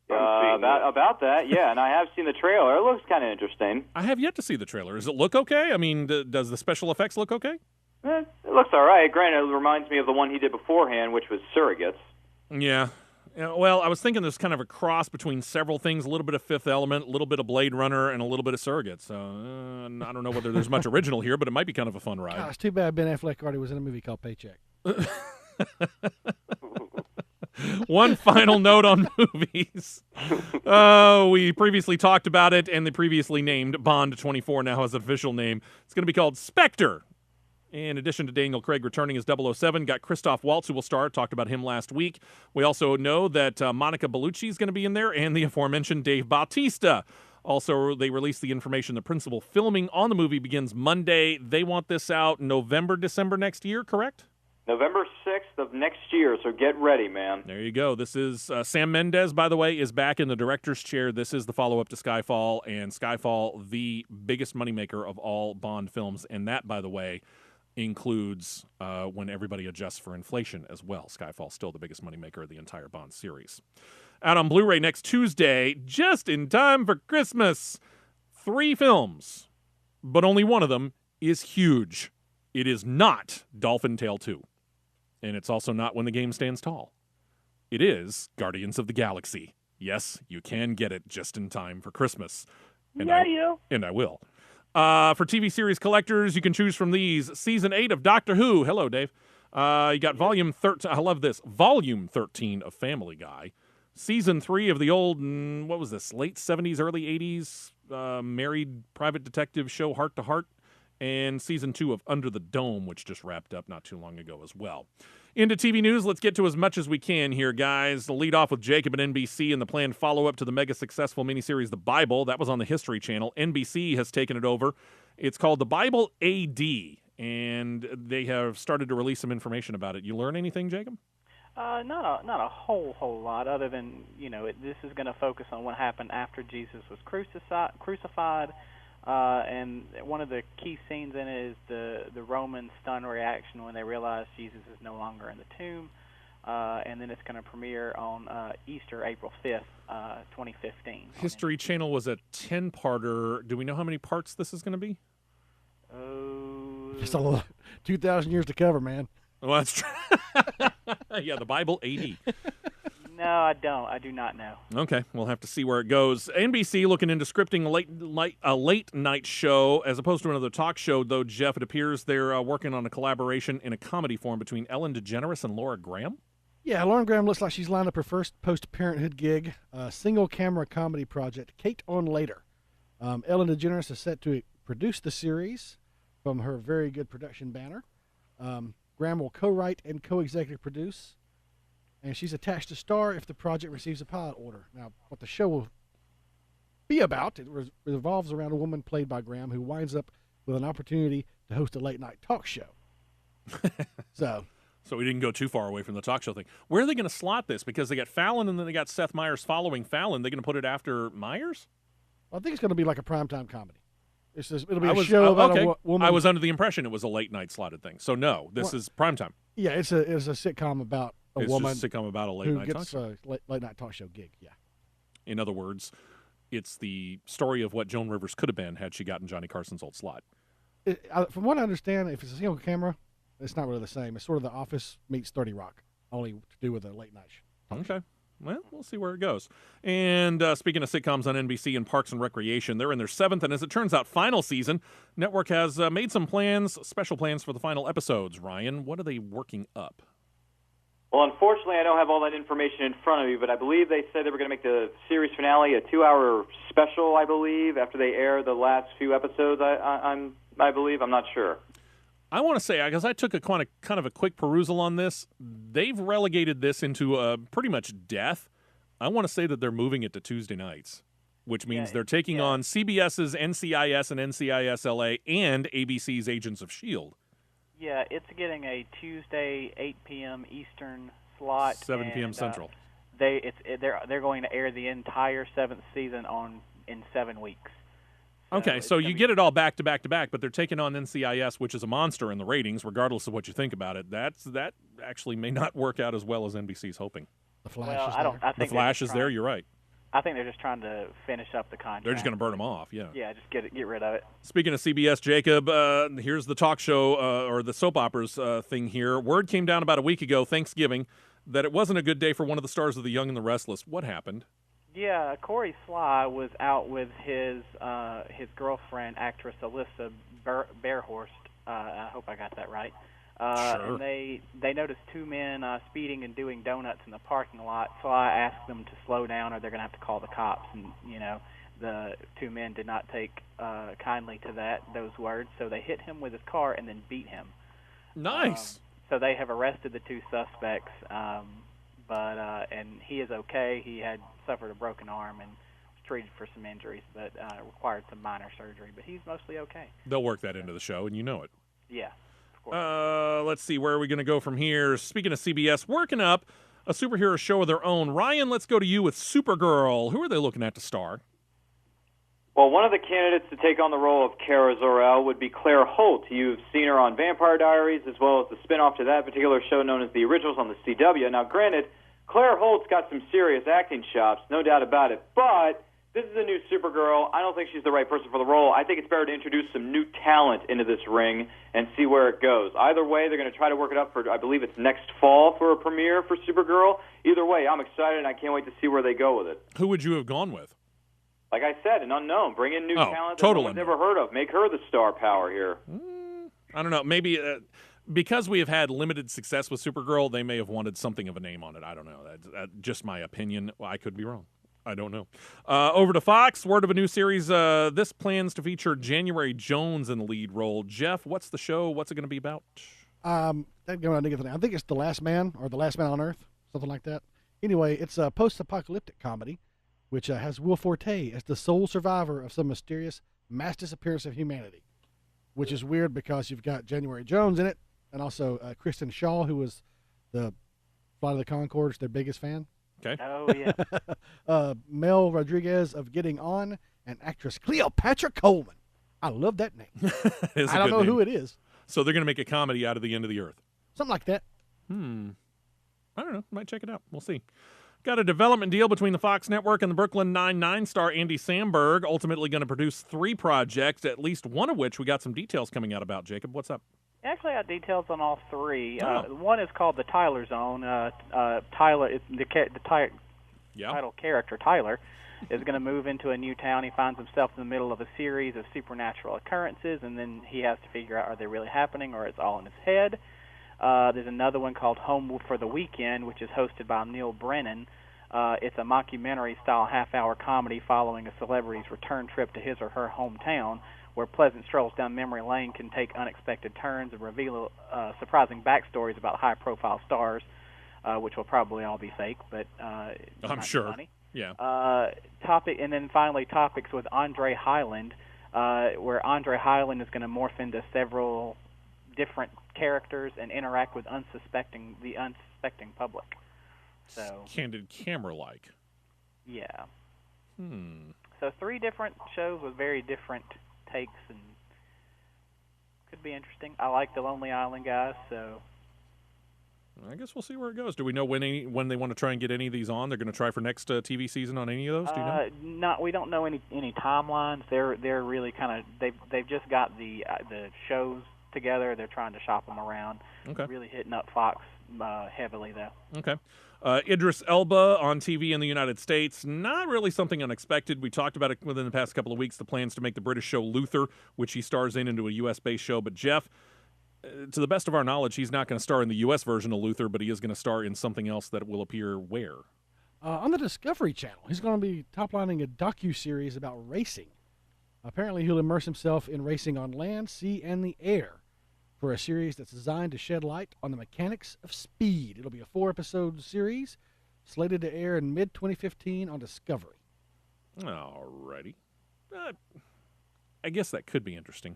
About that, yeah, and I have seen the trailer. It looks kind of interesting. I have yet to see the trailer. Does it look okay? I mean, does the special effects look okay? It looks all right. Granted, it reminds me of the one he did beforehand, which was Surrogates. Yeah. Well, I was thinking there's kind of a cross between several things, a little bit of Fifth Element, a little bit of Blade Runner, and a little bit of Surrogates. So I don't know whether there's much original here, but it might be kind of a fun ride. God, it's too bad Ben Affleck already was in a movie called Paycheck. One final note on movies. We previously talked about it, and the previously named Bond 24 now has an official name. It's going to be called Spectre. In addition to Daniel Craig returning as 007, got Christoph Waltz, who will star. Talked about him last week. We also know that Monica Bellucci is going to be in there, and the aforementioned Dave Bautista. Also, they released the information the principal filming on the movie begins Monday. They want this out November, December next year, correct? November 6th of next year, so get ready, man. There you go. This is Sam Mendes, by the way, is back in the director's chair. This is the follow-up to Skyfall, and Skyfall, the biggest moneymaker of all Bond films. And that, by the way, includes when everybody adjusts for inflation as well. Skyfall still the biggest moneymaker of the entire Bond series. Out on Blu-ray next Tuesday, just in time for Christmas. 3 films, but only one of them is huge. It is not Dolphin Tale 2. And it's also not When the Game Stands Tall. It is Guardians of the Galaxy. Yes, you can get it just in time for Christmas. And I will. For TV series collectors, you can choose from these. Season 8 of Doctor Who. Hello, Dave. You got Volume 13. I love this. Volume 13 of Family Guy. Season 3 of the old, what was this, late 70s, early 80s married private detective show Heart to Heart. And Season 2 of Under the Dome, which just wrapped up not too long ago as well. Into TV news, let's get to as much as we can here, guys. We'll lead off with Jacob at NBC and the planned follow-up to the mega-successful miniseries The Bible. That was on the History Channel. NBC has taken it over. It's called The Bible AD, and they have started to release some information about it. You learn anything, Jacob? Not a whole lot, other than, this is going to focus on what happened after Jesus was crucified. And one of the key scenes in it is the Roman stunned reaction when they realize Jesus is no longer in the tomb. And then it's going to premiere on Easter, April 5th, 2015. History Channel was a 10-parter. Do we know how many parts this is going to be? Just a little 2,000 years to cover, man. Well, that's true. Yeah, the Bible AD. No, I don't. I do not know. Okay, we'll have to see where it goes. NBC looking into scripting a late night show as opposed to another talk show, though, Jeff. It appears they're working on a collaboration in a comedy form between Ellen DeGeneres and Laura Graham. Yeah, Lauren Graham looks like she's lined up her first post-Parenthood gig, a single-camera comedy project, Kate on Later. Ellen DeGeneres is set to produce the series from her very good production banner. Graham will co-write and co-executive produce. And she's attached to star if the project receives a pilot order. Now, what the show will be about, it revolves around a woman played by Graham who winds up with an opportunity to host a late-night talk show. So we didn't go too far away from the talk show thing. Where are they going to slot this? Because they got Fallon and then they got Seth Meyers following Fallon. They're going to put it after Meyers? I think it's going to be like a primetime comedy. It'll be a show about a woman. I was under the impression it was a late-night slotted thing. So, no, this is primetime. Yeah, it's a sitcom about a woman. It's a sitcom about a late-night talk show. Who gets a late-night talk show gig, yeah. In other words, it's the story of what Joan Rivers could have been had she gotten Johnny Carson's old slot. From what I understand, if it's a single camera, it's not really the same. It's sort of The Office meets 30 Rock, only to do with a late-night show. Okay. Well, we'll see where it goes. And speaking of sitcoms on NBC and Parks and Recreation, they're in their 7th and, as it turns out, final season. Network has made some special plans for the final episodes. Ryan, what are they working up? Well, unfortunately, I don't have all that information in front of me, but I believe they said they were going to make the series finale a 2-hour special, I believe, after they air the last few episodes, I believe. I'm not sure. I want to say, because I took a kind of a quick perusal on this, they've relegated this into pretty much death. I want to say that they're moving it to Tuesday nights, which means they're taking on CBS's NCIS and NCIS LA and ABC's Agents of S.H.I.E.L.D. Yeah, it's getting a Tuesday 8 p.m. Eastern slot. 7 p.m. Central. They're going to air the entire 7th season in 7 weeks. Okay, so you get it all back to back to back, but they're taking on NCIS, which is a monster in the ratings, regardless of what you think about it. That actually may not work out as well as NBC's hoping. The Flash is there. The Flash is there, you're right. I think they're just trying to finish up the contract. They're just going to burn them off, yeah. Yeah, just get rid of it. Speaking of CBS, Jacob, here's the talk show, or the soap operas thing here. Word came down about a week ago, Thanksgiving, that it wasn't a good day for one of the stars of The Young and the Restless. What happened? Yeah, Corey Sly was out with his girlfriend, actress Alyssa Bearhorst. I hope I got that right. Sure. And they noticed 2 men speeding and doing donuts in the parking lot. Sly asked them to slow down, or they're going to have to call the cops. And the 2 men did not take kindly to those words, so they hit him with his car and then beat him. Nice. So they have arrested the 2 suspects. And he is okay. He had suffered a broken arm and was treated for some injuries, but required some minor surgery. But he's mostly okay. They'll work that into the show, and you know it. Yeah, of course. Let's see, where are we going to go from here? Speaking of CBS, working up a superhero show of their own. Ryan, let's go to you with Supergirl. Who are they looking at to star? Well, one of the candidates to take on the role of Kara Zor-El would be Claire Holt. You've seen her on Vampire Diaries, as well as the spinoff to that particular show known as The Originals on the CW. Now, granted, Claire Holt's got some serious acting chops, no doubt about it, but This is a new Supergirl. I don't think she's the right person for the role. I think it's better to introduce some new talent into this ring and see where it goes. Either way, they're going to try to work it up for, I believe it's next fall for a premiere for Supergirl. Either way, I'm excited, and I can't wait to see where they go with it. Who would you have gone with? Like I said, an unknown. Bring in new talent that no one's ever heard of. Make her the star power here. I don't know. Maybe because we have had limited success with Supergirl, they may have wanted something of a name on it. I don't know. That's just my opinion. Well, I could be wrong. I don't know. Over to Fox, word of a new series. This plans to feature January Jones in the lead role. Jeff, what's the show? What's it going to be about? I think it's The Last Man or The Last Man on Earth, something like that. Anyway, it's a post-apocalyptic comedy, which has Will Forte as the sole survivor of some mysterious mass disappearance of humanity, which is weird because you've got January Jones in it, and also Kristen Shaw, who was the Flight of the Conchords, their biggest fan. Okay. Oh, yeah. Mel Rodriguez of Getting On, and actress Cleopatra Coleman. I love that name. I don't know who it is. So they're going to make a comedy out of the end of the earth. Something like that. I don't know. Might check it out. We'll see. Got a development deal between the Fox Network and the Brooklyn Nine-Nine star Andy Samberg, ultimately going to produce 3 projects, at least one of which we got some details coming out about. Jacob, what's up? Actually, I got details on all 3. Oh. One is called The Tyler Zone. Tyler, title character, Tyler, is going to move into a new town. He finds himself in the middle of a series of supernatural occurrences, and then he has to figure out, are they really happening or it's all in his head? There's another one called Home for the Weekend, which is hosted by Neil Brennan. It's a mockumentary-style half-hour comedy following a celebrity's return trip to his or her hometown, where pleasant strolls down memory lane can take unexpected turns and reveal surprising backstories about high-profile stars, which will probably all be fake, but I'm sure. Funny. Yeah. And then finally topics with Andre Hyland, where Andre Hyland is going to morph into several different characters and interact with the unsuspecting public. So candid camera-like. Yeah. So 3 different shows with very different takes, and could be interesting. I like the Lonely Island guys, so I guess we'll see where it goes. Do we know when they want to try and get any of these on? They're going to try for next TV season on any of those? Do you know? We don't know any timelines. They're really kind of they've just got the shows together. They're trying to shop them around. Okay. Really hitting up Fox heavily though. Okay. Idris Elba on TV in the United States. Not really something unexpected. We talked about it within the past couple of weeks, the plans to make the British show Luther, which he stars into a U.S.-based show. But Jeff, to the best of our knowledge, he's not going to star in the U.S. version of Luther, but he is going to star in something else that will appear where? On the Discovery Channel. He's going to be top-lining a docu-series about racing. Apparently, he'll immerse himself in racing on land, sea, and the air for a series that's designed to shed light on the mechanics of speed. It'll be a 4-episode series slated to air in mid-2015 on Discovery. Alrighty. I guess that could be interesting.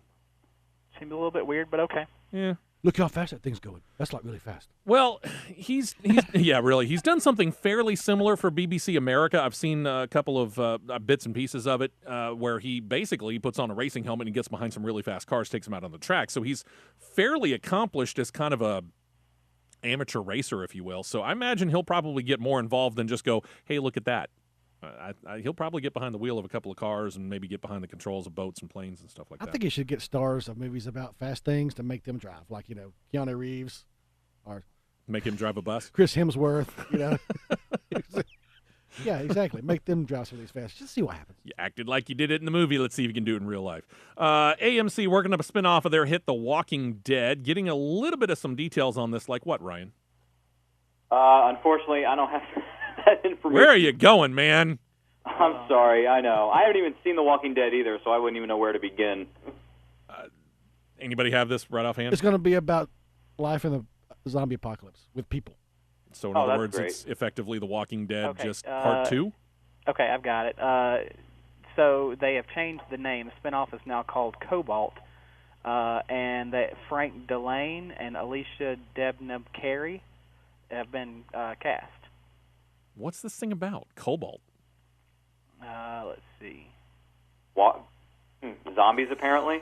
Seems a little bit weird, but okay. Yeah. Look how fast that thing's going. That's like really fast. Well, he's yeah, really. He's done something fairly similar for BBC America. I've seen a couple of bits and pieces of it where he basically puts on a racing helmet and gets behind some really fast cars, takes them out on the track. So he's fairly accomplished as kind of a amateur racer, if you will. So I imagine he'll probably get more involved than just go, hey, look at that. He'll probably get behind the wheel of a couple of cars and maybe get behind the controls of boats and planes and stuff like that. I think he should get stars of movies about fast things to make them drive, like, Keanu Reeves or make him drive a bus. Chris Hemsworth, Yeah, exactly. Make them drive some of these fast. Just see what happens. You acted like you did it in the movie. Let's see if you can do it in real life. AMC working up a spinoff of their hit The Walking Dead. Getting a little bit of some details on this, like what, Ryan? Unfortunately, I don't have that information. Where are you going, man? I'm sorry, I know. I haven't even seen The Walking Dead either, so I wouldn't even know where to begin. Anybody have this right offhand? It's going to be about life in the zombie apocalypse with people. So in other words, it's effectively The Walking Dead, just part 2? Okay, I've got it. So they have changed the name. The spinoff is now called Cobalt, and Frank Delane and Alicia Debnab-Carey have been cast. What's this thing about? Cobalt? Let's see. What? Zombies, apparently.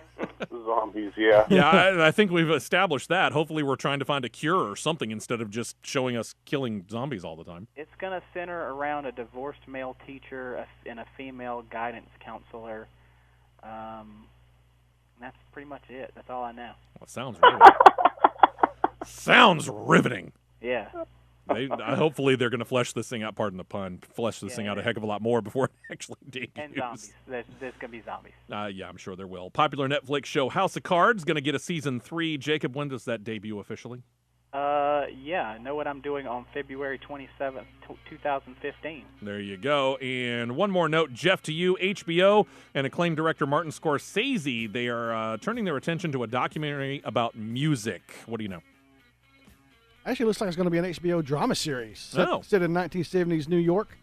Zombies, yeah. Yeah, I think we've established that. Hopefully we're trying to find a cure or something instead of just showing us killing zombies all the time. It's going to center around a divorced male teacher and a female guidance counselor. That's pretty much it. That's all I know. Well, it sounds riveting. Sounds riveting. Yeah. Hopefully they're going to flesh this thing out, pardon the pun, flesh this thing out a heck of a lot more before it actually debuts. And zombies. There's going to be zombies. Yeah, I'm sure there will. Popular Netflix show House of Cards going to get a season 3. Jacob, when does that debut officially? Yeah, I know what I'm doing on February 27th, 2015. There you go. And one more note, Jeff, to you, HBO and acclaimed director Martin Scorsese, they are turning their attention to a documentary about music. What do you know? Actually, looks like it's going to be an HBO drama series set in 1970s New York.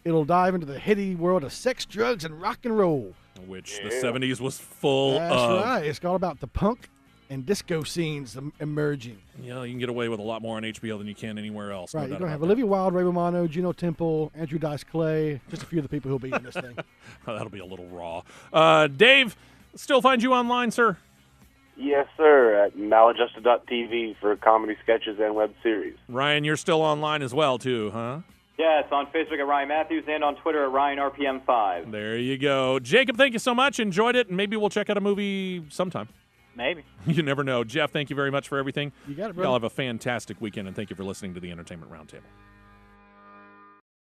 It'll dive into the heady world of sex, drugs, and rock and roll. Which the 70s was full of. That's right. It's all about the punk and disco scenes emerging. Yeah, you can get away with a lot more on HBO than you can anywhere else. Right, you're going to have Olivia Wilde, Ray Romano, Gino Temple, Andrew Dice Clay, just a few of the people who'll be in this thing. That'll be a little raw. Dave, still find you online, sir? Yes, sir, at maladjusted.tv for comedy sketches and web series. Ryan, you're still online as well, too, huh? Yes, on Facebook at Ryan Matthews and on Twitter at RyanRPM5. There you go. Jacob, thank you so much. Enjoyed it, and maybe we'll check out a movie sometime. Maybe. You never know. Jeff, thank you very much for everything. You got it, bro. Y'all have a fantastic weekend, and thank you for listening to the Entertainment Roundtable.